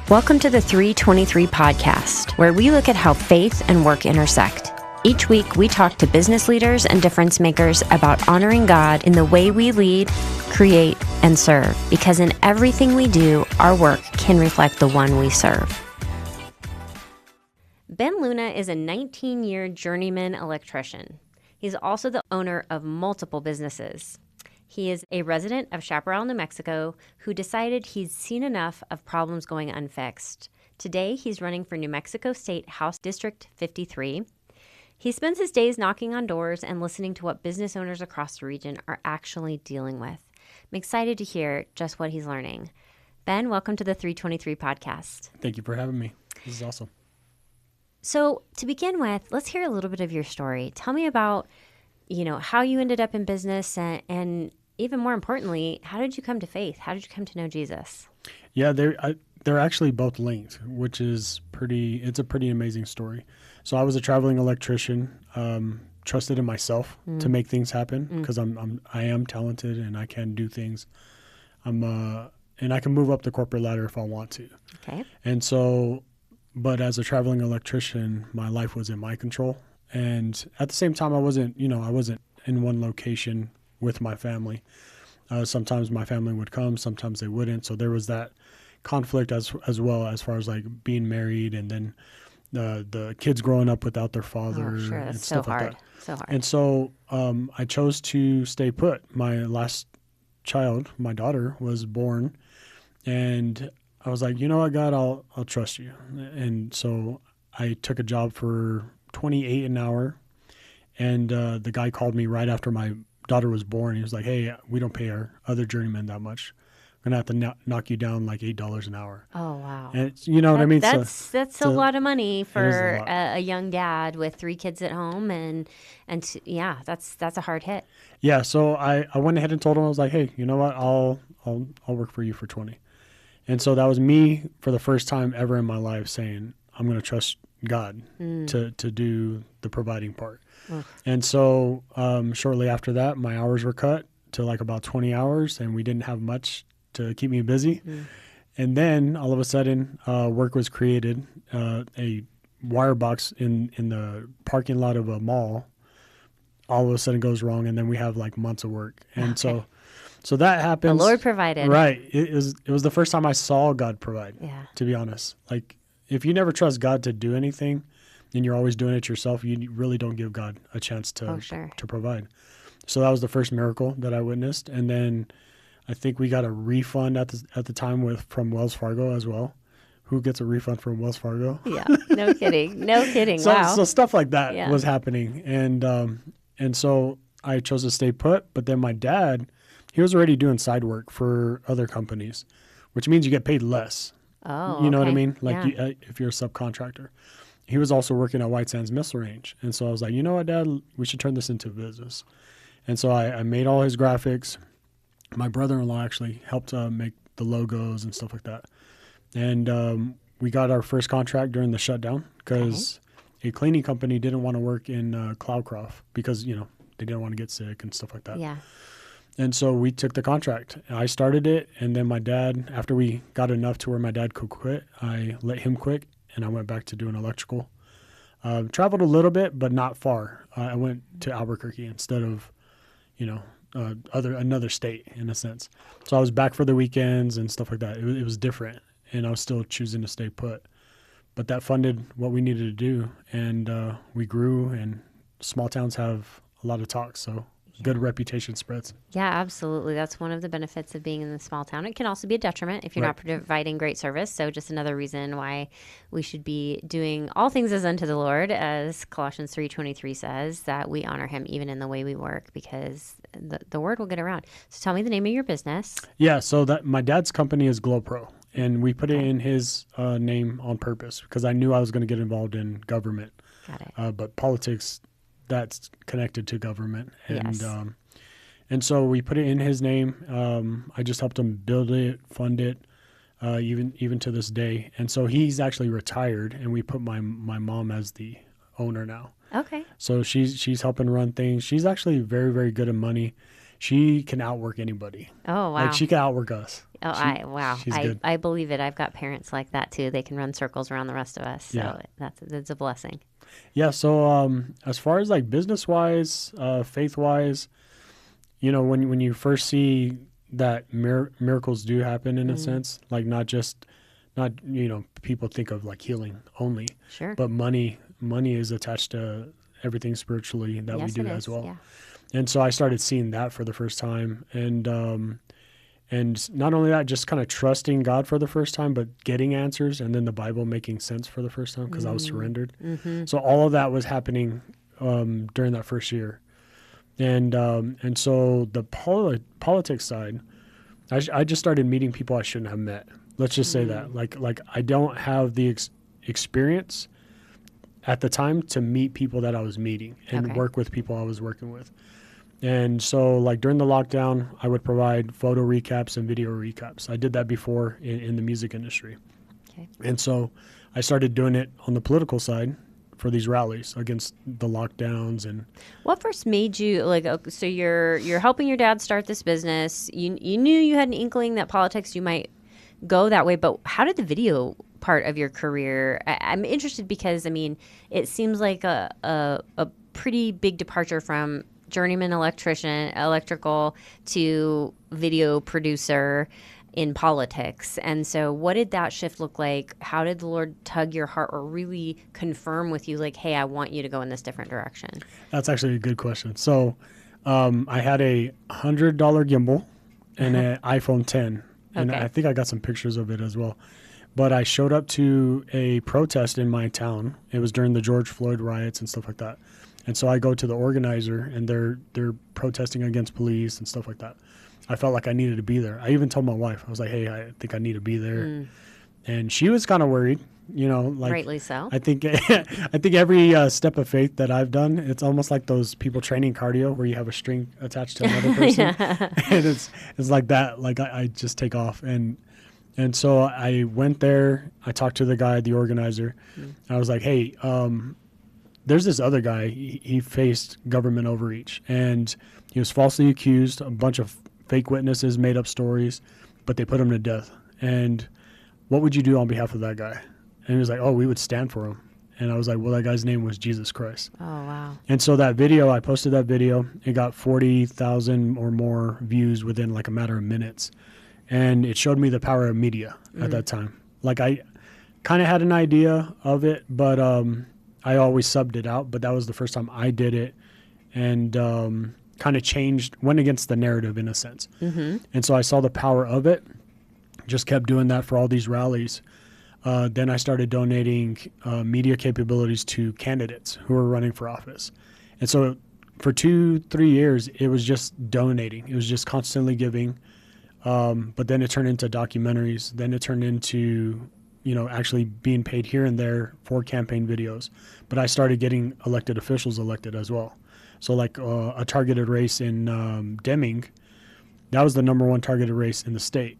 Welcome to the 323 podcast, where we look at how faith and work intersect. Each week, we talk to business leaders and difference makers about honoring God in the way we lead, create, and serve, because in everything we do, our work can reflect the one we serve. Ben Luna is a 19-year journeyman electrician. He's also the owner of multiple businesses. He is a resident of Chaparral, New Mexico, who decided he'd seen enough of problems going unfixed. Today, he's running for New Mexico State House District 53. He spends his days knocking on doors and listening to what business owners across the region are actually dealing with. I'm excited to hear just what he's learning. Ben, welcome to the 323 podcast. Thank you for having me. This is awesome. So to begin with, let's hear a little bit of your story. Tell me about, how you ended up in business and even more importantly, how did you come to faith? How did you come to know Jesus? Yeah, they're actually both linked, which is it's a pretty amazing story. So I was a traveling electrician, trusted in myself to make things happen because I am talented and I can do things. And I can move up the corporate ladder if I want to. Okay. And so, but as a traveling electrician, my life was in my control. And at the same time, I wasn't in one location with my family. Sometimes my family would come, sometimes they wouldn't. So there was that conflict as well as far as like being married and then the kids growing up without their father. Oh, sure. And That's stuff so hard. like that. So hard. And so I chose to stay put. My last child, my daughter, was born, and I was like, you know what, God, I'll trust you. And so I took a job for $28 an hour, and the guy called me right after my daughter was born. He was like, hey, we don't pay our other journeymen that much. We're going to have to knock you down like $8 an hour. Oh, wow. And you know what I mean? That's a lot of money for a a young dad with 3 kids at home. And that's a hard hit. Yeah. So I went ahead and told him, I was like, hey, you know what? I'll work for you for 20. And so that was me for the first time ever in my life saying, I'm going to trust God to do the providing part. And so shortly after that, my hours were cut to like about 20 hours, and we didn't have much to keep me busy. And then all of a sudden, work was created. A wire box in the parking lot of a mall all of a sudden goes wrong, and then we have like months of work. And so that happens. The Lord provided. Right. It was the first time I saw God provide, to be honest. Like, if you never trust God to do anything and you're always doing it yourself, you really don't give God a chance to provide. So that was the first miracle that I witnessed. And then I think we got a refund at the time from Wells Fargo as well. Who gets a refund from Wells Fargo? Yeah, no kidding. No kidding. So, wow. So stuff like that was happening. And so I chose to stay put. But then my dad, he was already doing side work for other companies, which means you get paid less. Oh, you know what I mean? Like if you're a subcontractor. He was also working at White Sands Missile Range. And so I was like, you know what, Dad, we should turn this into a business. And so I made all his graphics. My brother-in-law actually helped make the logos and stuff like that. And we got our first contract during the shutdown because a cleaning company didn't want to work in Cloudcroft because, they didn't want to get sick and stuff like that. Yeah. And so we took the contract. I started it, and then my dad, after we got enough to where my dad could quit, I let him quit, and I went back to doing electrical. Traveled a little bit, but not far. I went to Albuquerque instead of, another state in a sense. So I was back for the weekends and stuff like that. It was different, and I was still choosing to stay put. But that funded what we needed to do, and we grew, and small towns have a lot of talk, so good reputation spreads. Yeah, absolutely. That's one of the benefits of being in the small town. It can also be a detriment if you're not providing great service. So just another reason why we should be doing all things as unto the Lord, as Colossians 3:23 says, that we honor him even in the way we work, because the word will get around. So tell me the name of your business. Yeah, so that my dad's company is GlowPro, and we put it in his name on purpose because I knew I was going to get involved in government. Got it. But politics, that's connected to government. And so we put it in his name. I just helped him build it, fund it, even to this day. And so he's actually retired, and we put my mom as the owner now. Okay. So she's helping run things. She's actually very, very good at money. She can outwork anybody. Oh, wow. Like, she can outwork us. Oh, wow. She's good. I believe it. I've got parents like that too. They can run circles around the rest of us. So Yeah. that's a blessing. Yeah. So as far as like business wise, faith wise, you know, when you first see that miracles do happen in a sense, like not you know, people think of like healing only, Sure. but money is attached to everything spiritually that we Yes, do it as is. well. Yeah. And so I started seeing that for the first time, and not only that, just kind of trusting God for the first time, but getting answers, and then the Bible making sense for the first time because I was surrendered. Mm-hmm. So all of that was happening during that first year, and so the politics side, I just started meeting people I shouldn't have met. Let's just say that, like I don't have the experience at the time to meet people that I was meeting and Okay. work with people I was working with. And so like during the lockdown, I would provide photo recaps and video recaps. I did that before in the music industry. Okay. And so I started doing it on the political side for these rallies against the lockdowns. And What first made you so you're helping your dad start this business. You knew you had an inkling that politics you might go that way, but how did the video part of your career? I'm interested because I mean, it seems like a pretty big departure from journeyman electrical to video producer in politics. And so what did that shift look like? How did the Lord tug your heart or really confirm with you like, hey, I want you to go in this different direction? that's actually a good question. So I had a $100 gimbal and an iPhone 10. And Okay. I think I got some pictures of it as well. But I showed up to a protest in my town. It was during the George Floyd riots and stuff like that. And so I go to the organizer, and they're protesting against police and stuff like that. I felt like I needed to be there. I even told my wife, I was like, hey, I think I need to be there. And she was kind of worried, you know, like Rightly so. I think I think every step of faith that I've done, it's almost like those people training cardio where you have a string attached to another person. And it's like that. Like I just take off. And so I went there. I talked to the guy, the organizer. I was like, hey, there's this other guy. He faced government overreach, and he was falsely accused. A bunch of fake witnesses made up stories, but they put him to death. And what would you do on behalf of that guy? And he was like, oh, we would stand for him. And I was like, well, that guy's name was Jesus Christ. Oh, wow. And so that video, I posted that video. It got 40,000 or more views within like a matter of minutes. And it showed me the power of media at that time. Like I kind of had an idea of it, but I always subbed it out. But that was the first time I did it, and kind of went against the narrative in a sense. And so I saw the power of it, just kept doing that for all these rallies. Then I started donating media capabilities to candidates who were running for office. And so for 2-3 years, it was just donating. It was just constantly giving. But then it turned into documentaries. Then it turned into, you know, actually being paid here and there for campaign videos. But I started getting elected officials elected as well. So like a targeted race in Deming, that was the #1 targeted race in the state.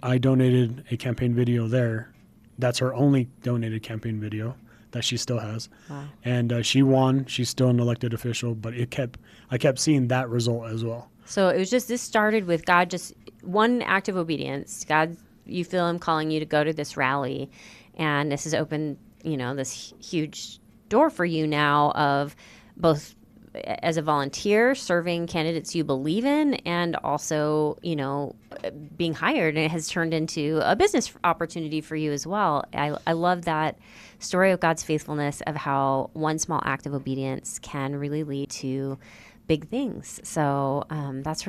I donated a campaign video there. That's her only donated campaign video that she still has. Wow. And she won. She's still an elected official, but I kept seeing that result as well. So it was just, this started with God, just one act of obedience. God, you feel him calling you to go to this rally. And this has opened, you know, this huge door for you now of both as a volunteer serving candidates you believe in, and also, you know, being hired, and it has turned into a business opportunity for you as well. I love that story of God's faithfulness, of how one small act of obedience can really lead to big things. So that's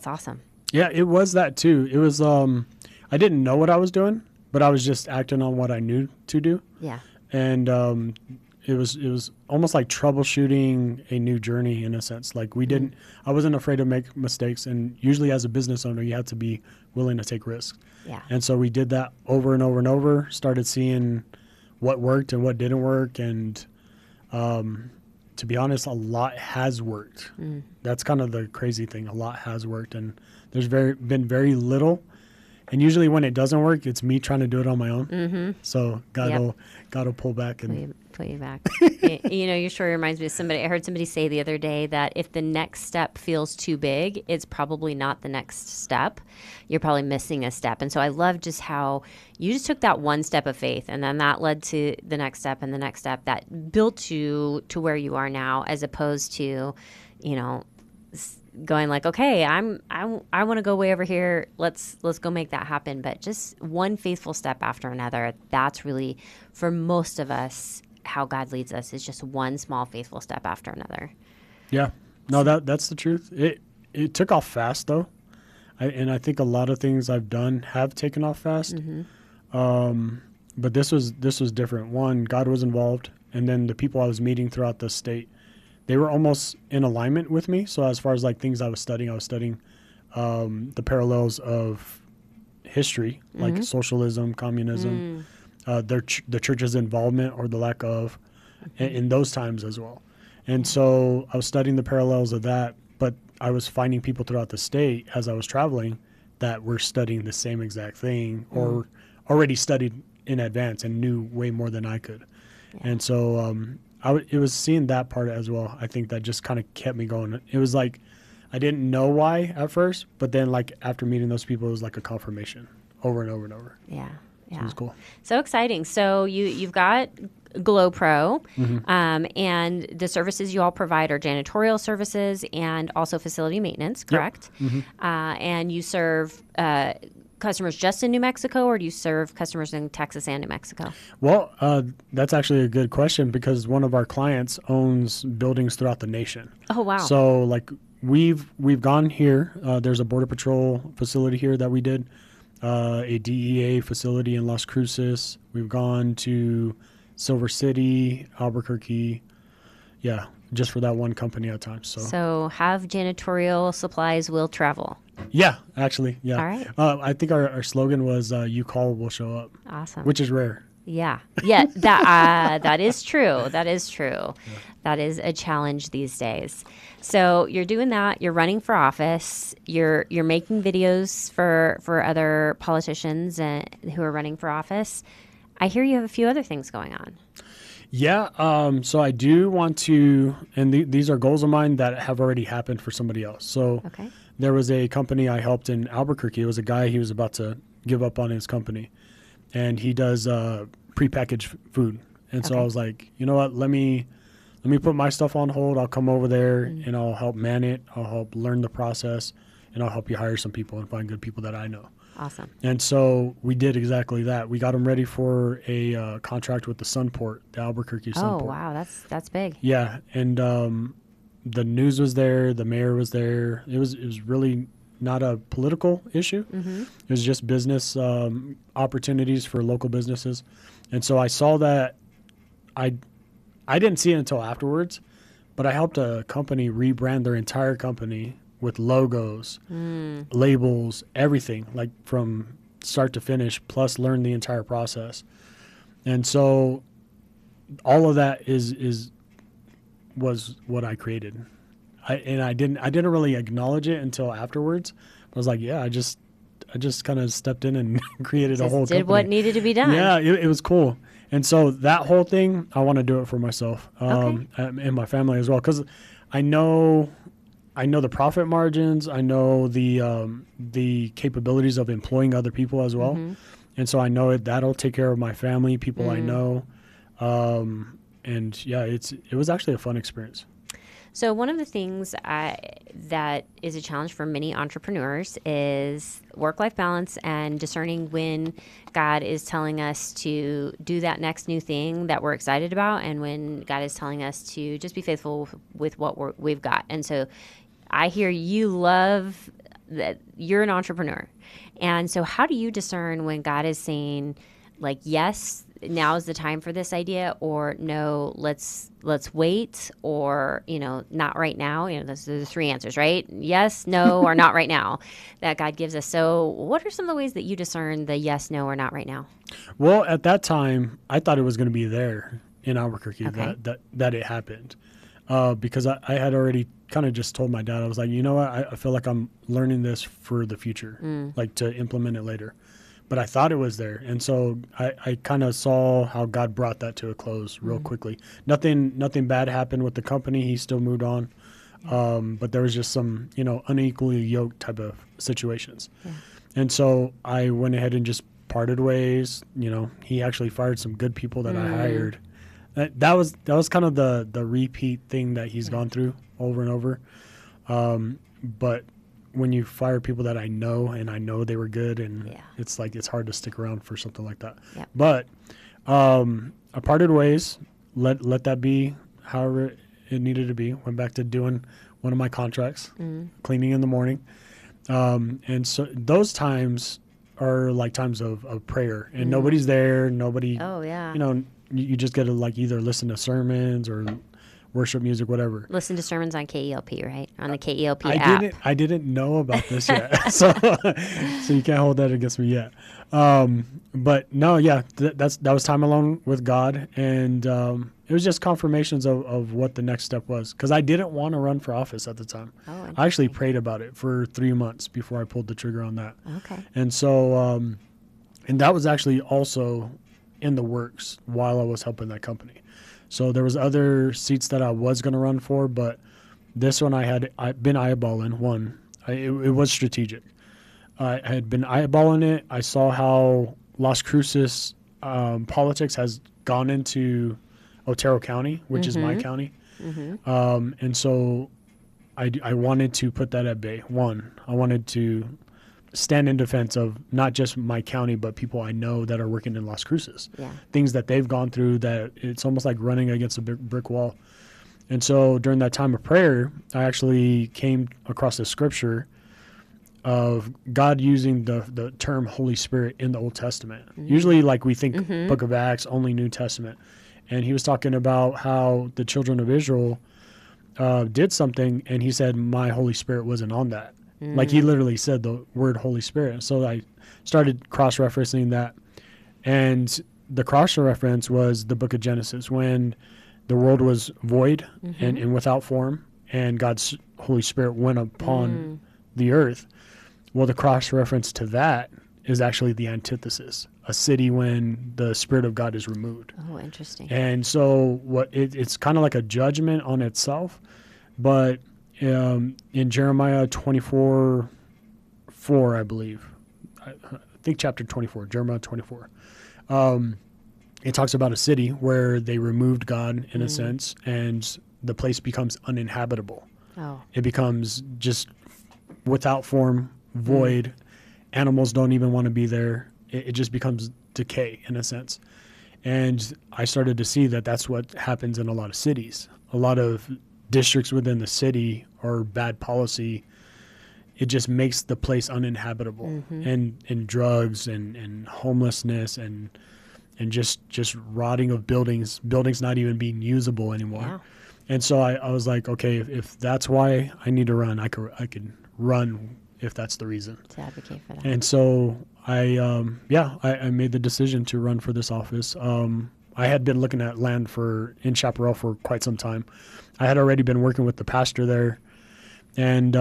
awesome. Yeah, it was that too. It was I didn't know what I was doing, but I was just acting on what I knew to do. Yeah. And it was almost like troubleshooting a new journey in a sense. Like I wasn't afraid to make mistakes, and usually as a business owner, you have to be willing to take risks. Yeah. And so we did that over and over and over, started seeing what worked and what didn't work, and to be honest, a lot has worked. That's kind of the crazy thing. A lot has worked, and there's been very little. And usually when it doesn't work, it's me trying to do it on my own. Mm-hmm. So God will pull back and Put you back. Your story reminds me of somebody. I heard somebody say the other day that if the next step feels too big, it's probably not the next step. You're probably missing a step. And so I love just how you just took that one step of faith, and then that led to the next step and the next step that built you to where you are now, as opposed to, going like, okay, I want to go way over here. Let's go make that happen. But just one faithful step after another. That's really, for most of us, how God leads us, is just one small faithful step after another. Yeah, no, that's the truth. It took off fast though, and I think a lot of things I've done have taken off fast. Mm-hmm. But this was different. One, God was involved, and then the people I was meeting throughout the state, they were almost in alignment with me. So as far as like things I was studying the parallels of history, like socialism, communism, the church's involvement or the lack of in those times as well. And so I was studying the parallels of that, but I was finding people throughout the state as I was traveling that were studying the same exact thing or already studied in advance and knew way more than I could. Yeah. And so it was seeing that part as well. I think that just kind of kept me going. It was like I didn't know why at first, but then like after meeting those people, it was like a confirmation over and over and over. Yeah. So it was cool. So exciting. So you've got Glow Pro, and the services you all provide are janitorial services and also facility maintenance, correct? Yep. Mm-hmm. And you serve customers just in New Mexico, or do you serve customers in Texas and New Mexico? Well, that's actually a good question, because one of our clients owns buildings throughout the nation. Oh, wow. So like we've gone here. There's a Border Patrol facility here that we did, a DEA facility in Las Cruces. We've gone to Silver City, Albuquerque. Yeah, just for that one company at times. So have janitorial supplies will travel. Yeah, actually, yeah. All right. I think our slogan was "You call, we'll show up." Awesome. Which is rare. Yeah. That is true. That is true. Yeah. That is a challenge these days. So you're doing that. You're running for office. You're making videos for other politicians who are running for office. I hear you have a few other things going on. Yeah. So I do want to, and these are goals of mine that have already happened for somebody else. So there was a company I helped in Albuquerque. It was a guy, he was about to give up on his company, and he does prepackaged food. And so I was like, you know what, let me put my stuff on hold. I'll come over there and I'll help man it. I'll help learn the process, and I'll help you hire some people and find good people that I know. Awesome. And so we did exactly that. We got them ready for a contract with the Sunport, the Albuquerque Sunport. Oh, wow. That's big. Yeah. And the news was there. The mayor was there. It was really not a political issue. Mm-hmm. It was just business opportunities for local businesses. And so I saw that. I didn't see it until afterwards, but I helped a company rebrand their entire company with logos, labels, everything, like from start to finish, plus learn the entire process. And so all of that was what I created. I didn't really acknowledge it until afterwards. I was like, yeah, I just kind of stepped in and created a whole company. Did what needed to be done. Yeah, it was cool. And so that whole thing, I want to do it for myself and my family as well, because I know the profit margins. I know the capabilities of employing other people as well. Mm-hmm. And so I know that'll take care of my family, people I know. And yeah, it was actually a fun experience. So one of the things that is a challenge for many entrepreneurs is work-life balance and discerning when God is telling us to do that next new thing that we're excited about, and when God is telling us to just be faithful with what we've got. And so I hear you love that you're an entrepreneur. And so how do you discern when God is saying, like, yes, now is the time for this idea, or no, let's wait, or, not right now? Those are the three answers, right? Yes, no, or not right now that God gives us. So what are some of the ways that you discern the yes, no, or not right now? Well, at that time, I thought it was going to be there in Albuquerque that it happened. Because I had already kind of just told my dad, I was like, you know what, I feel like I'm learning this for the future, like to implement it later. but I thought it was there. And so I kind of saw how God brought that to a close real quickly. Nothing bad happened with the company. He still moved on. But there was just some, unequally yoked type of situations. Yeah. And so I went ahead and just parted ways. He actually fired some good people that I hired. That was kind of the repeat thing that he's gone through over and over. But when you fire people that I know and I know they were good, and it's like it's hard to stick around for something like that. Yeah. But I parted ways. Let that be however it needed to be. Went back to doing one of my contracts, cleaning in the morning. And so those times are like times of prayer, and nobody's there. Nobody. Oh yeah. You just get to like either listen to sermons or worship music, whatever. Listen to sermons on KELP, right? On the KELP app. I didn't know about this yet, so you can't hold that against me yet. But no, that was time alone with God, and it was just confirmations of what the next step was, because I didn't want to run for office at the time. Oh, I actually prayed about it for 3 months before I pulled the trigger on that. Okay. And so, and that was actually also in the works while I was helping that company. So there was other seats that I was going to run for, but this one I'd been eyeballing. It was strategic. I had been eyeballing it. I saw how Las Cruces politics has gone into Otero County, which is my county. And so I wanted to put that at bay. I wanted to stand in defense of not just my county, but people I know that are working in Las Cruces. Yeah. Things that they've gone through that it's almost like running against a brick wall. And so during that time of prayer, I actually came across a scripture of God using the term Holy Spirit in the Old Testament. Usually like we think Book of Acts, only New Testament. And he was talking about how the children of Israel did something, and he said, my Holy Spirit wasn't on that. Like he literally said the word Holy Spirit. So I started cross-referencing that. And the cross-reference was the book of Genesis, when the world was void and without form, and God's Holy Spirit went upon the earth. Well, the cross-reference to that is actually the antithesis, a city when the Spirit of God is removed. Oh, interesting. And so it's kind of like a judgment on itself, but in Jeremiah 24:4, I believe, I think chapter 24, Jeremiah 24, it talks about a city where they removed God in a sense, and the place becomes uninhabitable. Oh. It becomes just without form, void. Animals don't even want to be there. It just becomes decay in a sense. And I started to see that that's what happens in a lot of cities. A lot of districts within the city or bad policy, it just makes the place uninhabitable. And drugs and homelessness and just rotting of buildings not even being usable anymore. Yeah. And so I was like, okay, if that's why I need to run, I could run if that's the reason. To advocate for that. And so I made the decision to run for this office. I had been looking at land in Chaparral for quite some time. I had already been working with the pastor there. And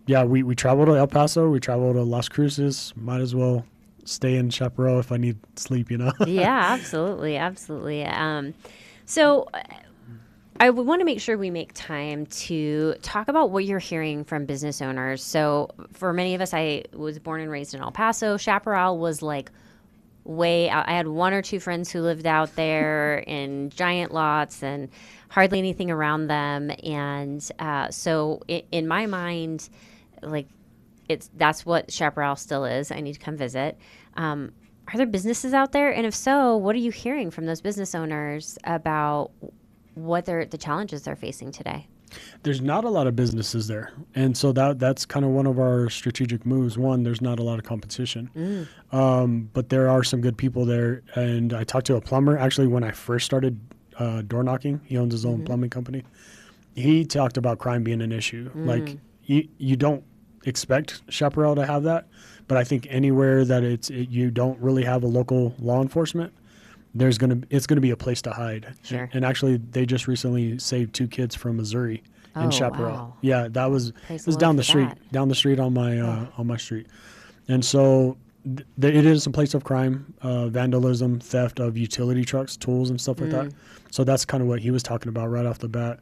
we traveled to El Paso. We traveled to Las Cruces. Might as well stay in Chaparral if I need sleep, Yeah, absolutely. Absolutely. So I would want to make sure we make time to talk about what you're hearing from business owners. So for many of us, I was born and raised in El Paso. Chaparral was like way out. I had one or two friends who lived out there in giant lots and hardly anything around them. And so in my mind, like that's what Chaparral still is. I need to come visit. Are there businesses out there? And if so, what are you hearing from those business owners about what the challenges they're facing today? There's not a lot of businesses there. And so that's kind of one of our strategic moves. One, there's not a lot of competition, but there are some good people there. And I talked to a plumber, actually, when I first started door knocking. He owns his own plumbing company. He talked about crime being an issue. Like you don't expect Chaparral to have that, but I think anywhere that you don't really have a local law enforcement, it's gonna be a place to hide. Sure. And actually, they just recently saved 2 kids from Missouri in Chaparral. Wow. Yeah, it was down the street on my on my street. And so it is a place of crime, vandalism, theft of utility trucks, tools, and stuff like that. So that's kind of what he was talking about right off the bat.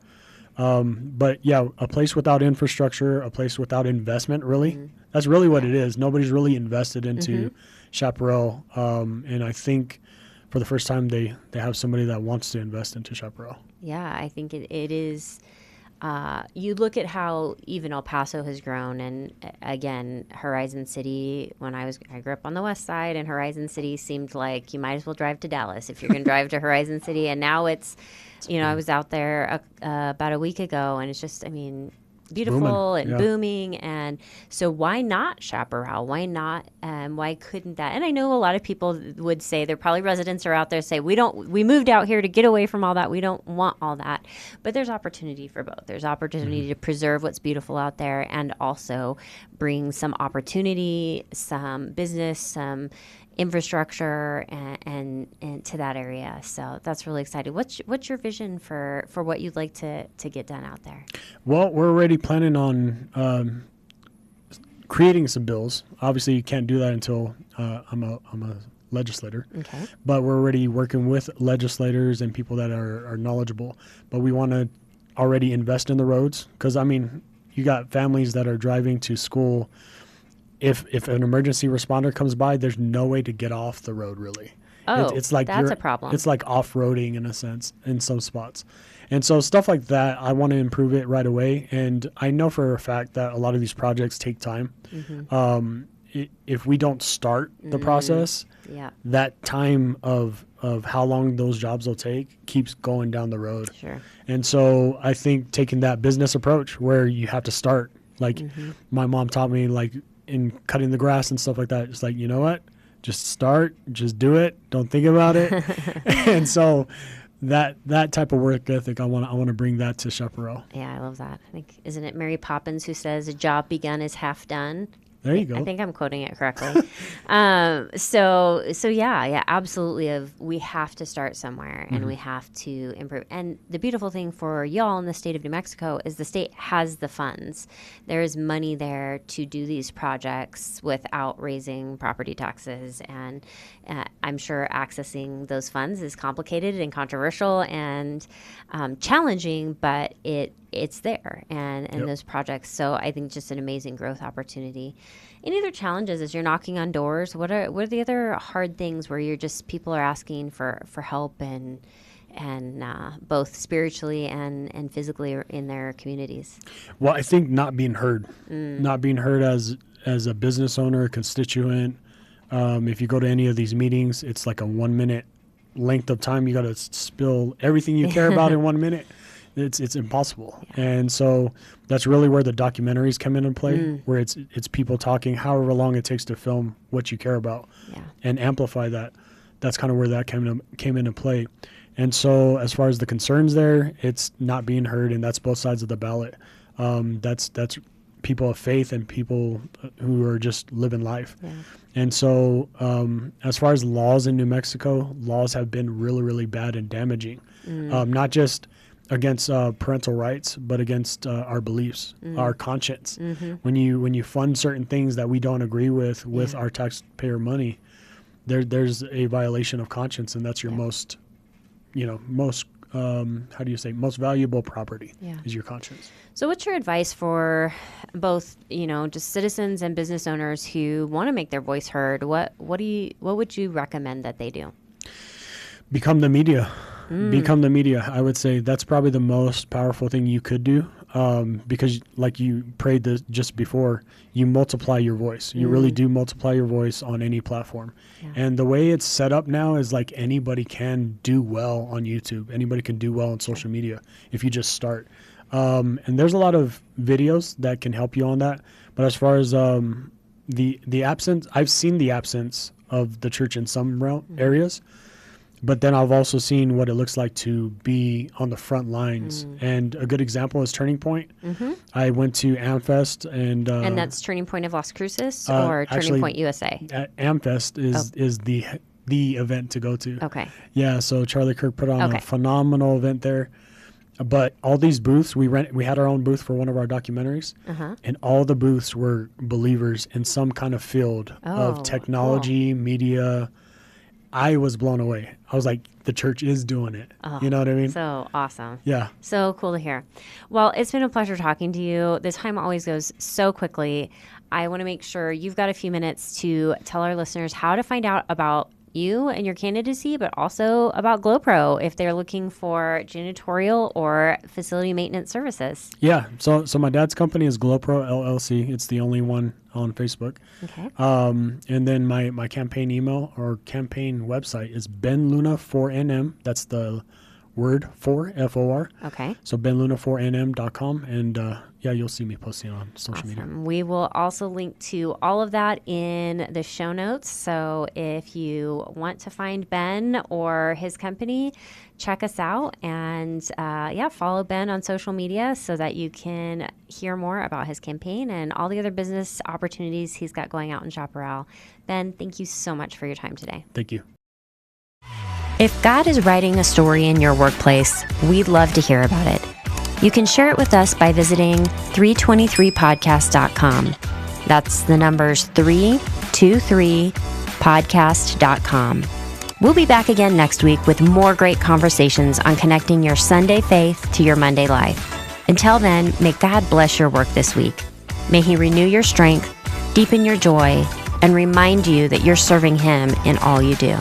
But yeah, a place without infrastructure, a place without investment, really. That's really what it is. Nobody's really invested into Chaparral. And I think for the first time, they have somebody that wants to invest into Chaparral. Yeah, I think it is. You look at how even El Paso has grown, and again, Horizon City. I grew up on the west side, and Horizon City seemed like you might as well drive to Dallas if you're going to drive to Horizon City. And now it's, I was out there about a week ago, and it's just, beautiful and booming. And so why not Chaparral? Why not? Why couldn't that? And I know a lot of people would say, there probably residents are out there say, we moved out here to get away from all that. We don't want all that. But there's opportunity for both. There's opportunity to preserve what's beautiful out there and also bring some opportunity, some business, some infrastructure and to that area. So that's really exciting. What's your vision for what you'd like to get done out there? Well, we're already planning on creating some bills. Obviously, you can't do that until I'm a legislator. Okay. But we're already working with legislators and people that are knowledgeable. But we want to already invest in the roads because, you got families that are driving to school. If an emergency responder comes by, there's no way to get off the road, really. Oh, it's like that's a problem. It's like off-roading in a sense in some spots. And so stuff like that, I want to improve it right away. And I know for a fact that a lot of these projects take time. If we don't start the process, that time of how long those jobs will take keeps going down the road. Sure. And so I think taking that business approach where you have to start, like my mom taught me, like, in cutting the grass and stuff like that, it's like, you know what, just start, just do it, don't think about it. And so that type of work ethic, I want to bring that to Chaparral. Yeah, I love that. I think, isn't it Mary Poppins who says a job begun is half done? There you go. I think I'm quoting it correctly. So yeah, absolutely. We have to start somewhere and we have to improve. And the beautiful thing for y'all in the state of New Mexico is the state has the funds. There is money there to do these projects without raising property taxes. And I'm sure accessing those funds is complicated and controversial and challenging, but it's there and those projects. So I think just an amazing growth opportunity. Any other challenges as you're knocking on doors? What are the other hard things where people are asking for help and both spiritually and physically in their communities? Well, I think not being heard as a business owner, a constituent. If you go to any of these meetings, it's like a 1 minute length of time. You got to spill everything you care about in 1 minute. It's impossible. Yeah. And so that's really where the documentaries come into play, where it's people talking however long it takes to film what you care about and amplify that. That's kind of where that came into play. And so as far as the concerns there, it's not being heard, and that's both sides of the ballot. That's people of faith and people who are just living life. Yeah. And so as far as laws in New Mexico, laws have been really, really bad and damaging, not just against parental rights, but against our beliefs, our conscience. When you fund certain things that we don't agree with our taxpayer money, there's a violation of conscience, and that's your most most valuable property is your conscience. So what's your advice for both, just citizens and business owners who want to make their voice heard? What would you recommend that they do? Become the media. Become the media. I would say that's probably the most powerful thing you could do, because like you prayed this just before, you multiply your voice. You really do multiply your voice on any platform. Yeah. And the way it's set up now is like anybody can do well on YouTube. Anybody can do well on social media if you just start. And there's a lot of videos that can help you on that. But as far as the absence, I've seen the absence of the church in some areas. But then I've also seen what it looks like to be on the front lines. And a good example is Turning Point. I went to AmFest. And that's Turning Point of Las Cruces or Turning Point USA? AmFest is the event to go to. Okay. Yeah, so Charlie Kirk put on a phenomenal event there. But all these booths, we had our own booth for one of our documentaries, and all the booths were believers in some kind of field of technology, media. I was blown away. I was like, the church is doing it. You know what I mean? So awesome. Yeah. So cool to hear. Well, it's been a pleasure talking to you. The time always goes so quickly. I want to make sure you've got a few minutes to tell our listeners how to find out about you and your candidacy, but also about GlowPro if they're looking for janitorial or facility maintenance services. Yeah. So my dad's company is GlowPro LLC. It's the only one on Facebook. Okay. And then my campaign email or campaign website is benluna4nm. That's the word for, F-O-R. Okay. So benluna4nm.com. And yeah, you'll see me posting on social media. We will also link to all of that in the show notes. So if you want to find Ben or his company, check us out and follow Ben on social media so that you can hear more about his campaign and all the other business opportunities he's got going out in Chaparral. Ben, thank you so much for your time today. Thank you. If God is writing a story in your workplace, we'd love to hear about it. You can share it with us by visiting 323podcast.com. That's the numbers 323podcast.com. We'll be back again next week with more great conversations on connecting your Sunday faith to your Monday life. Until then, may God bless your work this week. May He renew your strength, deepen your joy, and remind you that you're serving Him in all you do.